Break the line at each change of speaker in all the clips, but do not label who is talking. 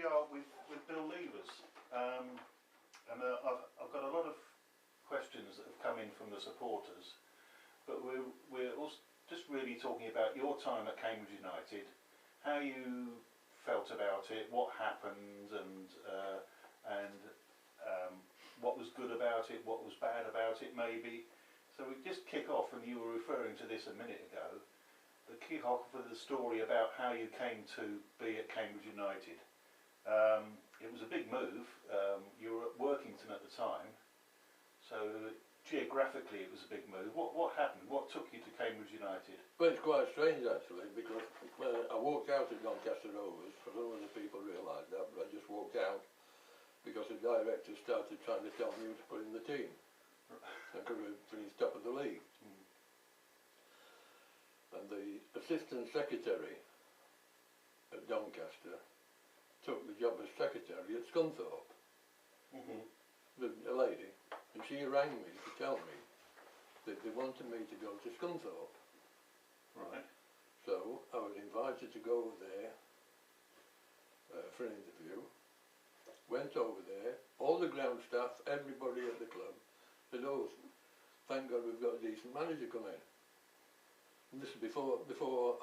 are with Bill Leivers, and I've got a lot of questions that have come in from the supporters, but we're also just really talking about your time at Cambridge United, how you felt about it, what happened, and what was good about it, what was bad about it, maybe. So we just kick off, and you were referring to this a minute ago. The kick off with the story about how you came to be at Cambridge United. It was a big move. You were at Workington at the time, so geographically it was a big move. What happened? What took you to Cambridge United?
Well, it's quite strange actually, because I walked out at Doncaster Rovers. I don't know whether people realise that, but I just walked out because the director started trying to tell me who to put in the team. I could have finished top of the league. And the assistant secretary at Doncaster took the job as secretary at Scunthorpe, a lady, and she rang me to tell me that they wanted me to go to Scunthorpe.
Right.
So I was invited to go over there for an interview. Went over there, all the ground staff, everybody at the club said, "Oh, thank God we've got a decent manager come in." And this is before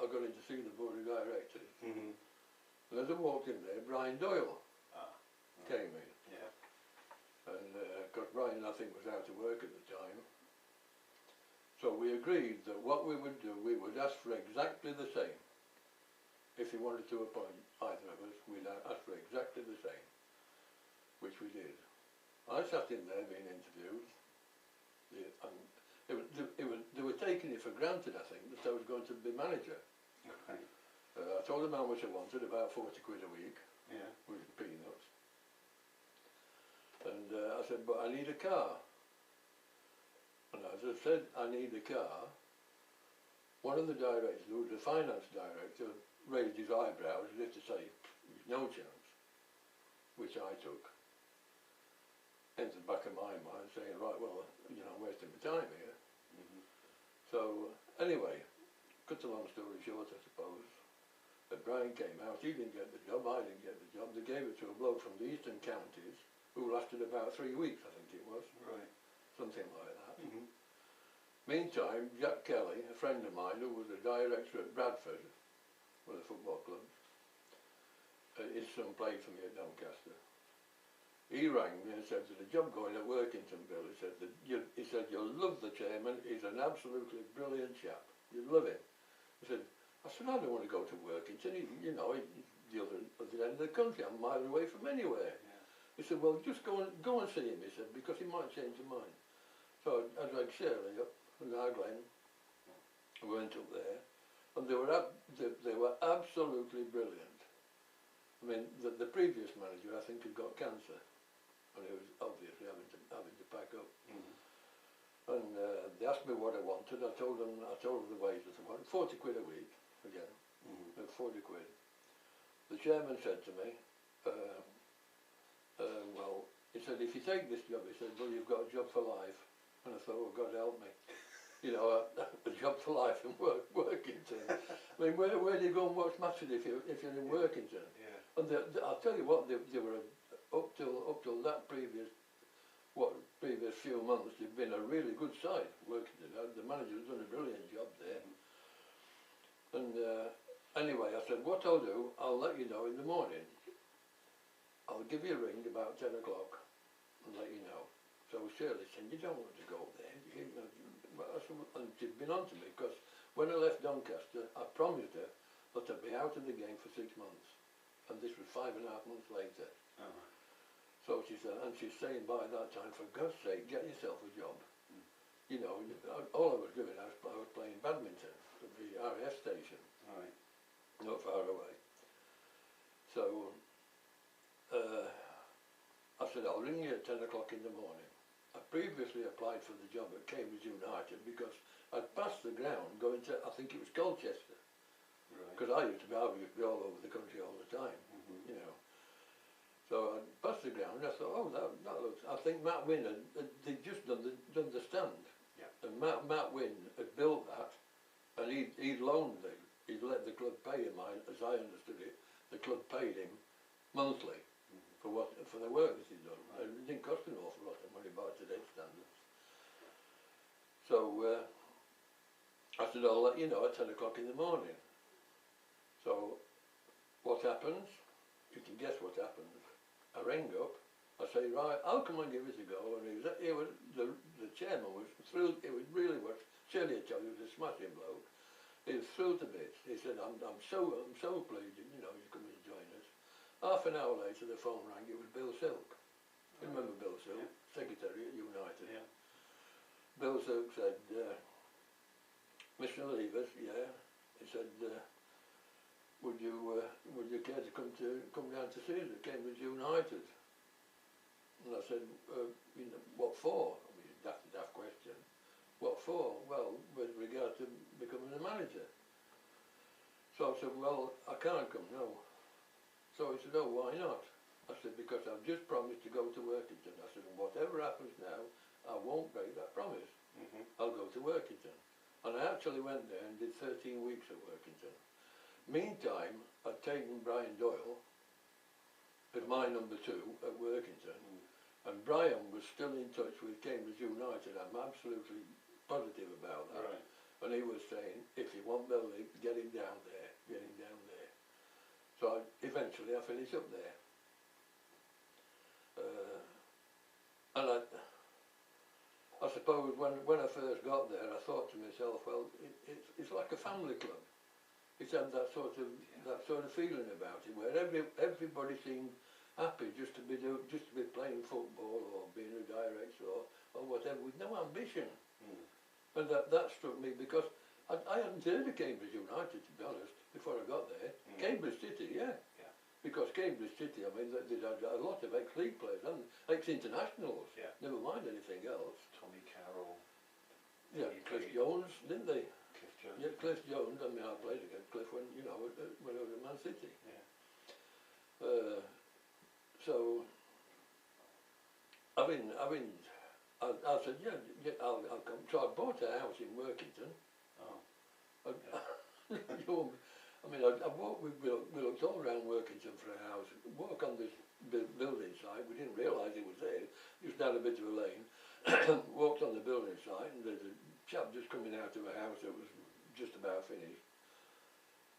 I got in to see the board of directors. And as I walked in there, Brian Doyle came in.
Yeah.
And because Brian, I think, was out of work at the time. So we agreed that what we would do, we would ask for exactly the same. If he wanted to appoint either of us, we'd ask for exactly the same, which we did. I sat in there being interviewed, and they were taking it for granted, I think, that I was going to be manager.
Okay.
I told them how much I wanted, about 40 quid a week,
Yeah.
with peanuts. And I said, "But I need a car." And as I said, I need a car, one of the directors, who was the finance director, raised his eyebrows as if to say, "There's no chance," which I took. Into the back of my mind saying, right, well, you know, I'm wasting my time here. So, anyway, cut a long story short, I suppose. Brian came out, he didn't get the job, I didn't get the job. They gave it to a bloke from the eastern counties, who lasted about 3 weeks, I think it was.
Right.
Something like that. Meantime, Jack Kelly, a friend of mine, who was a director at Bradford, one of the football clubs, his son played for me at Doncaster. He rang me and said, "There's a job going at Workington, Bill." He said, "You'll love the chairman, he's an absolutely brilliant chap. You'll love him." I said, "I don't want to go to Workington, you know, it's the other end of the country, I'm a mile away from anywhere."
Yeah.
He said, "Well, just go and see him," he said, "because he might change his mind." So I dragged Shirley up and our Glen, and we went up there, and they were absolutely brilliant. I mean, the previous manager, I think, had got cancer, and he was obviously having to pack up. And they asked me what I wanted. I told them the wages I wanted, 40 quid a week again, 40 quid. The chairman said to me, well, he said, "If you take this job," he said, "well, you've got a job for life." And I thought, well, God help me. You know, a job for life in Workington. I mean, where do you go and watch matches if you're in Workington?
Yeah.
And I'll tell you what, they were up till that previous few months, they've been a really good side. Workington, the manager's done a brilliant job there. And anyway, I said, "What I'll do, I'll let you know in the morning. I'll give you a ring about 10 o'clock and let you know." So Shirley said, "You don't want to go there." And she'd been on to me, because when I left Doncaster, I promised her that I'd be out of the game for 6 months. And this was 5.5 months later.
Oh.
So she said, and she's saying by that time, "For God's sake, get yourself a job." You know, all I was doing, I was playing badminton at the RAF station.
Right.
Not far away. So I said, "I'll ring you at 10 o'clock in the morning." I previously applied for the job at Cambridge United because I'd passed the ground going to, I think it was Colchester.
Right.
Because I used to be all over the country all the time, you know. So I passed the ground and I thought, oh, that looks, I think Matt Wynne they'd just done the stand.
Yeah.
And Matt Wynne had built that, and he'd loaned he'd let the club pay him, as I understood it. The club paid him monthly you know, at 10 o'clock in the morning. So, what happens? You can guess what happens. I ring up, I say, right, I'll come and give it a go. And the chairman was thrilled, it was really was, Shirley had told you, he was a smashing bloke. He was thrilled to bits. He said, I'm so pleased, you know, you come and join us. Half an hour later, the phone rang, it was Bill Silk. You remember Bill Silk,
Yeah.
Secretary at United.
Yeah.
Bill Silk said, Mr. Leivers, yeah, he said, would you care to come down to see us at Cambridge United? And I said, you know, what for? I mean, daft question. What for? Well, with regard to becoming a manager. So I said, well, I can't come, no. So he said, oh, why not? I said, because I've just promised to go to Workington. I said, whatever happens now, I won't break that promise. I'll go to Workington. And I actually went there and did 13 weeks at Workington. Meantime, I'd taken Brian Doyle as my number 2 at Workington, and Brian was still in touch with Cambridge United. I'm absolutely positive about that.
Right.
And he was saying, if you want Bill Leivers, get him down there, get him down there. So eventually I finished up there. And I suppose when I first got there, I thought to myself, well, it's like a family club. It's had that sort of feeling about it, where everybody seemed happy just to be playing football or being a director or whatever, with no ambition. And that struck me because I hadn't heard of Cambridge United, to be honest, before I got there. Cambridge City, yeah. Because Cambridge City, I mean, they had a lot of ex-league players and ex-internationals.
Yeah.
Never mind anything else.
Tommy Carroll.
Yeah, Cliff Jones, didn't they?
Cliff Jones.
Yeah, Cliff Jones. I mean, I played against Cliff when, you know, when I was at Man City.
Yeah.
So, I said, yeah, I'll come. So I bought a house in Workington.
Oh.
I mean, we looked all around Workington for a house. Walk on this building site. We didn't realise it was there. Just down a bit of a lane. Walked on the building site, and there's a chap just coming out of a house that was just about finished.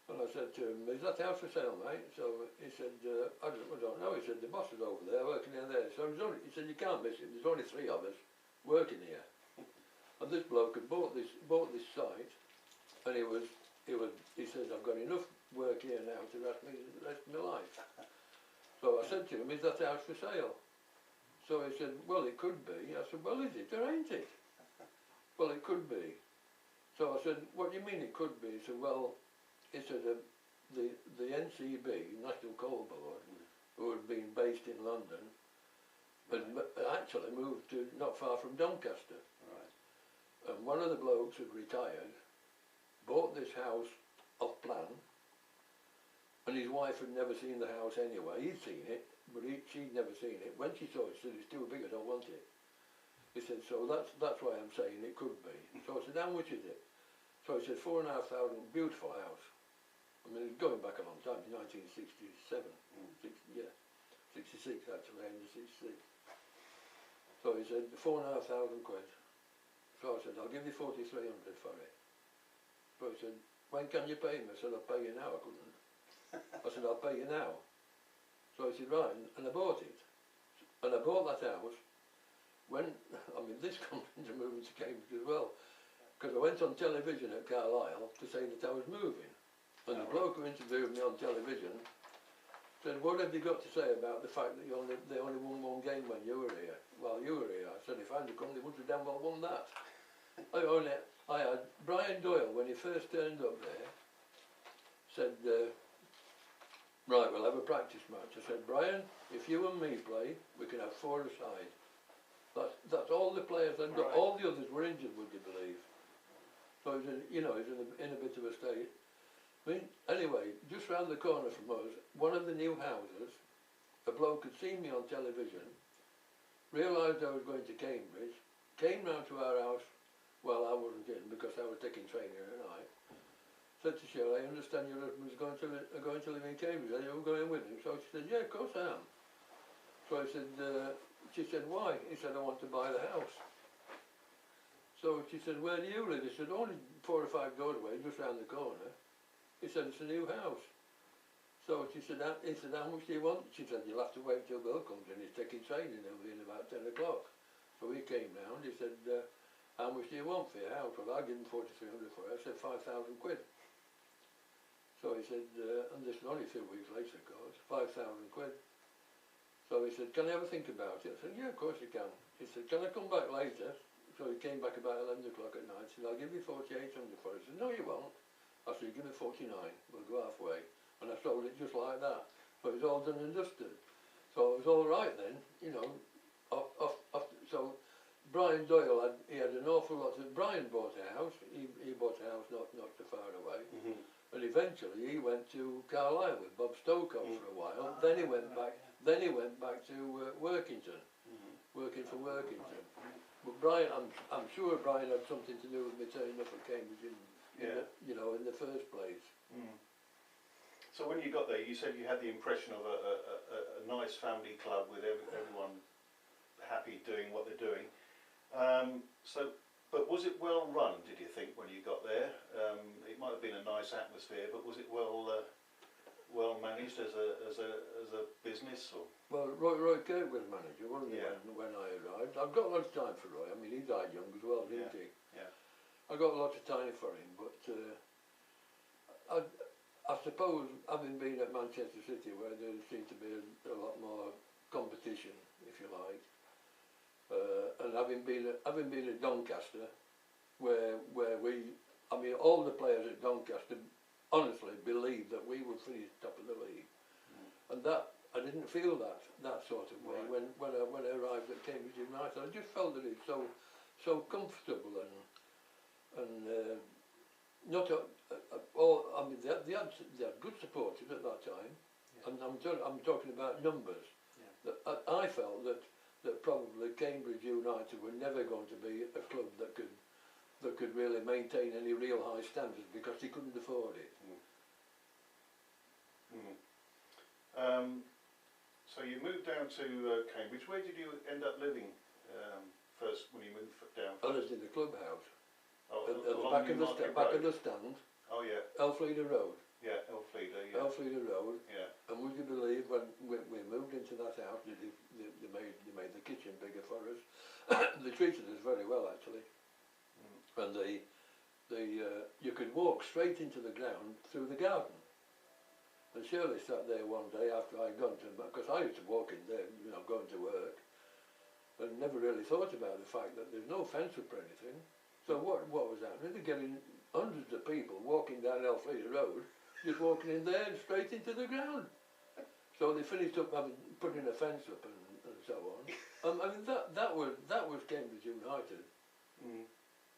And I said to him, is that house for sale, mate? So he said, I don't know. He said, the boss is over there, working in there. So he said, you can't miss it. There's only 3 of us working here. And this bloke had bought this site, and he said, I've got enough work here now to last me the rest of my life. So I said to him, is that house for sale? So he said, well, it could be. I said, well, is it or ain't it? Well, it could be. So I said, what do you mean it could be? He said, well, he said, the NCB, National Coal Board, who had been based in London, had actually moved to not far from Doncaster.
Right.
And one of the blokes had retired, bought this house off plan, and his wife had never seen the house anyway. He'd seen it, but she'd never seen it. When she saw it, she said, it's too big, I don't want it. He said, so that's why I'm saying it could be. So I said, how much is it? So he said, 4,500, beautiful house. I mean, it's going back a long time, 1967, 66 actually, end of 66. So he said, 4,500 quid. So I said, I'll give you 4,300 for it. So he said, when can you pay me? I said, I'll pay you now. I couldn't. I said, I'll pay you now. So he said, right, and I bought it. And I bought that house when, I mean, this comes into moving to Cambridge as well, because I went on television at Carlisle to say that I was moving. And the bloke who interviewed me on television said, what have you got to say about the fact that they only won 1 game when you were here? While you were here. I said, if I'd come, they would have damn well won that. I had Brian Doyle, when he first turned up there, said, right, we'll have a practice match. I said, Brian, if you and me play, we can have 4 aside. That's all the players had got. Right. All the others were injured, would you believe? So he's in a bit of a state. I mean, anyway, just round the corner from us, one of the new houses, a bloke had seen me on television, realised I was going to Cambridge, came round to our house. Well, I wasn't in because I was taking training at night. Said to Shirley, I understand your husband's going to live in Cambridge. Are you going with him? So she said, yeah, of course I am. So I said, she said, why? He said, I want to buy the house. So she said, where do you live? He said, only 4 or 5 doors away, just round the corner. He said, it's a new house. So she said, he said, how much do you want? She said, you'll have to wait till Bill comes in, he's taking training, he'll be in about 10 o'clock. So he came round, he said, how much do you want for your house? Well, I give him 4,300 for it. I said, 5,000 quid. So he said, and this is only a few weeks later, of course, 5,000 quid. So he said, can I ever think about it? I said, yeah, of course you can. He said, can I come back later? So he came back about 11 o'clock at night. He said, I'll give you 4,800 for it. I said, no, you won't. I said, give me 49, we'll go halfway. And I sold it just like that. So it was all done and dusted. So it was all right then, you know. So Brian Doyle, he had an awful lot of... Brian bought a house. He bought a house not too far away.
Mm-hmm.
And eventually he went to Carlisle with Bob Stokoe for a while. Then he went back. Then he went back to Workington, working for Workington. But Brian, I'm sure Brian had something to do with me turning up at Cambridge in the first place.
Mm. So when you got there, you said you had the impression of a nice family club with everyone happy doing what they're doing. But was it well run? Did you think when you got there? It might have been a nice atmosphere, but was it well managed as a business? Or?
Well, Roy Kirk was manager, wasn't he, when I arrived? I've got a lot of time for Roy. I mean, he died young as well, didn't he?
Yeah.
I got a lot of time for him, but I suppose, having been at Manchester City, where there seemed to be a lot more competition, if you like, and having been at Doncaster, where all the players at Doncaster honestly believed that we would finish top of the league, and that I didn't feel that sort of way when I arrived at Cambridge United. I just felt that it's so comfortable and not all. I mean, they had good supporters at that time, and I'm talking about numbers. That I felt that probably Cambridge United were never going to be a club that could really maintain any real high standards because they couldn't afford it.
So you moved down to Cambridge. Where did you end up living first when you moved down?
I lived in the clubhouse.
Oh,
at the back of the stand.
Oh yeah.
Elfleader Road.
Yeah, Elfleader. Yeah.
Elfleader Road.
Yeah.
And would you believe when we moved into that house, they made the kitchen bigger for us. They treated us very well actually. And you could walk straight into the ground through the garden. And Shirley sat there one day after I'd gone to, because I used to walk in there, you know, going to work, and never really thought about the fact that there's no fence up or anything. So what was happening? They're getting hundreds of people walking down Elfleader Road, just walking in there and straight into the ground. So they finished up putting a fence up and so on. I mean that was Cambridge United.